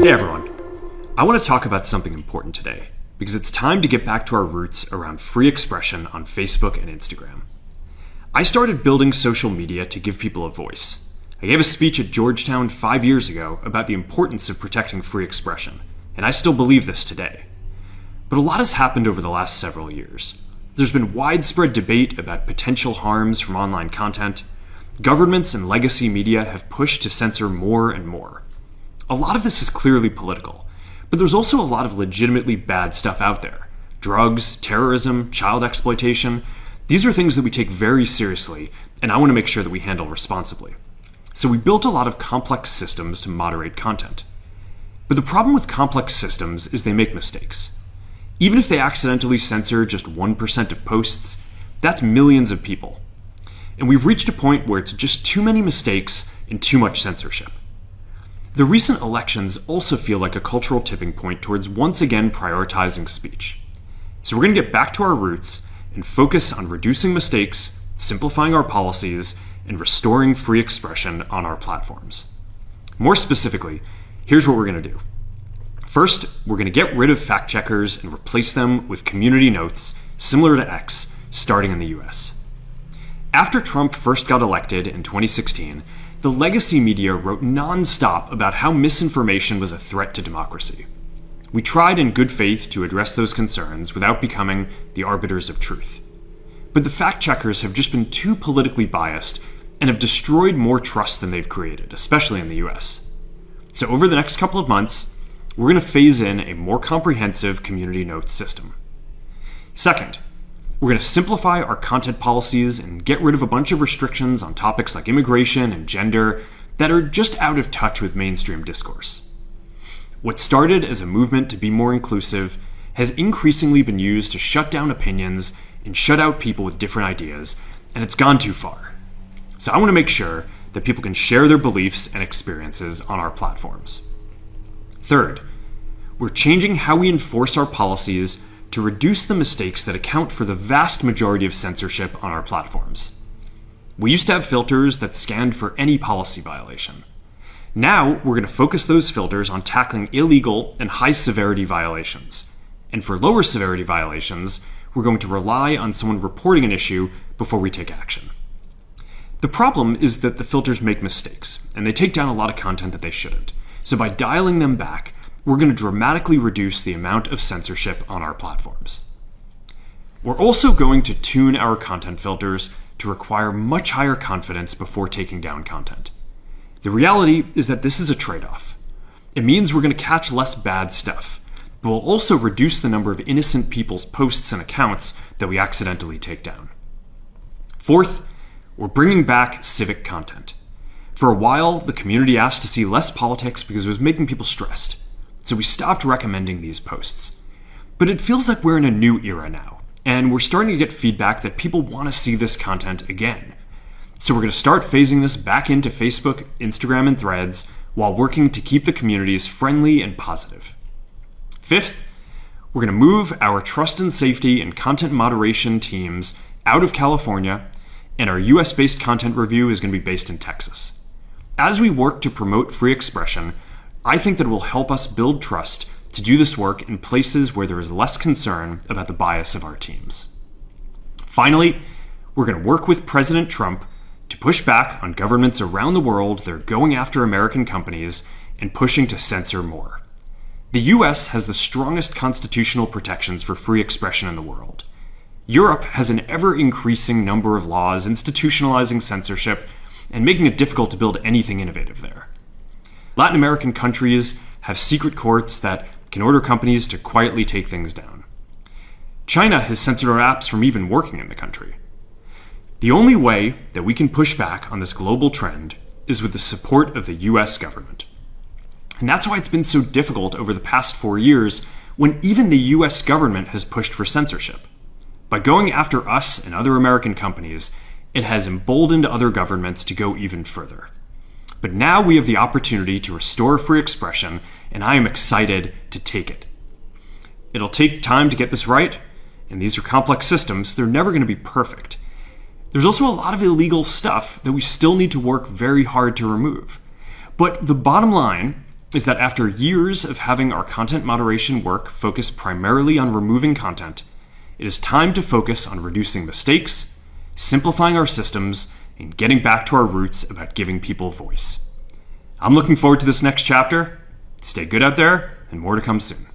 Hey everyone, I want to talk about something important today because it's time to get back to our roots around free expression on Facebook and Instagram. I started building social media to give people a voice. I gave a speech at Georgetown 5 years ago about the importance of protecting free expression, and I still believe this today. But a lot has happened over the last several years. There's been widespread debate about potential harms from online content. Governments and legacy media have pushed to censor more and more. A lot of this is clearly political, but there's also a lot of legitimately bad stuff out there. Drugs, terrorism, child exploitation. These are things that we take very seriously, and I want to make sure that we handle responsibly. So we built a lot of complex systems to moderate content. But the problem with complex systems is they make mistakes. Even if they accidentally censor just 1% of posts, that's millions of people. And we've reached a point where it's just too many mistakes and too much censorship. The recent elections also feel like a cultural tipping point towards once again prioritizing speech. So we're going to get back to our roots and focus on reducing mistakes, simplifying our policies, and restoring free expression on our platforms. More specifically, here's what we're going to do. First, we're going to get rid of fact checkers and replace them with community notes similar to X, starting in the US. After Trump first got elected in 2016, the legacy media wrote non-stop about how misinformation was a threat to democracy. We tried in good faith to address those concerns without becoming the arbiters of truth. But the fact checkers have just been too politically biased and have destroyed more trust than they've created, especially in the US. So over the next couple of months, we're going to phase in a more comprehensive community notes system. Second, we're going to simplify our content policies and get rid of a bunch of restrictions on topics like immigration and gender that are just out of touch with mainstream discourse. What started as a movement to be more inclusive has increasingly been used to shut down opinions and shut out people with different ideas, and it's gone too far. So I want to make sure that people can share their beliefs and experiences on our platforms. Third, we're changing how we enforce our policies to reduce the mistakes that account for the vast majority of censorship on our platforms. We used to have filters that scanned for any policy violation. Now, we're going to focus those filters on tackling illegal and high-severity violations. And for lower severity violations, we're going to rely on someone reporting an issue before we take action. The problem is that the filters make mistakes, and they take down a lot of content that they shouldn't. So by dialing them back, we're going to dramatically reduce the amount of censorship on our platforms. We're also going to tune our content filters to require much higher confidence before taking down content. The reality is that this is a trade-off. It means we're going to catch less bad stuff, but we'll also reduce the number of innocent people's posts and accounts that we accidentally take down. Fourth, we're bringing back civic content. For a while, the community asked to see less politics because it was making people stressed. So we stopped recommending these posts. But it feels like we're in a new era now, and we're starting to get feedback that people want to see this content again. So we're going to start phasing this back into Facebook, Instagram, and Threads while working to keep the communities friendly and positive. Fifth, we're going to move our trust and safety and content moderation teams out of California, and our US-based content review is going to be based in Texas. As we work to promote free expression, I think that it will help us build trust to do this work in places where there is less concern about the bias of our teams. Finally, we're going to work with President Trump to push back on governments around the world that are going after American companies and pushing to censor more. The US has the strongest constitutional protections for free expression in the world. Europe has an ever-increasing number of laws institutionalizing censorship and making it difficult to build anything innovative there. Latin American countries have secret courts that can order companies to quietly take things down. China has censored our apps from even working in the country. The only way that we can push back on this global trend is with the support of the US government. And that's why it's been so difficult over the past 4 years when even the US government has pushed for censorship. By going after us and other American companies, it has emboldened other governments to go even further. But now we have the opportunity to restore free expression, and I am excited to take it. It'll take time to get this right, and these are complex systems. They're never going to be perfect. There's also a lot of illegal stuff that we still need to work very hard to remove. But the bottom line is that after years of having our content moderation work focus primarily on removing content, it is time to focus on reducing mistakes, simplifying our systems, and getting back to our roots about giving people voice. I'm looking forward to this next chapter. Stay good out there, and more to come soon.